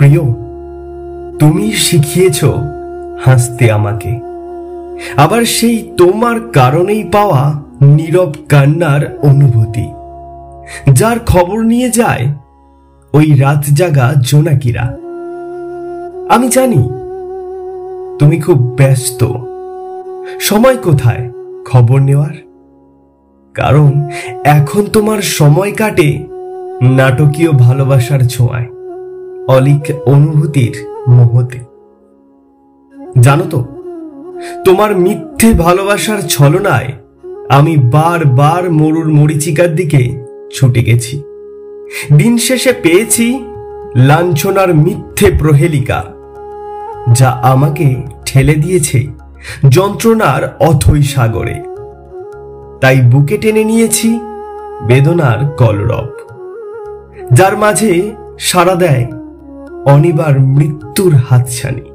প্রিয়, তুমি শিখিয়েছ হাসতে আমাকে, আবার সেই তোমার কারণেই পাওয়া নীরব কান্নার অনুভূতি, যার খবর নিয়ে যায় ওই রাত জাগা জোনাকিরা। আমি জানি তুমি খুব ব্যস্ত, সময় কোথায় খবর নেওয়ার? কারণ এখন তোমার সময় কাটে নাটকীয় ভালোবাসার ছোঁয়ায়, অলিক অনুভূতির মোহতে। জানো তো, তোমার মিথ্যে ভালোবাসার ছলনায় আমি বারবার মরুর মরীচিকার দিকে ছুটে গেছি। দিন শেষে পেয়েছি লাঞ্ছনার মিথ্যে প্রহেলিকা, যা আমাকে ঠেলে দিয়েছে যন্ত্রণার অথৈ সাগরে। তাই বুকে টেনে নিয়েছি বেদনার কলরব, যার মাঝে সাড়া দেয় অনিবার মৃত্যুর হাতছানি।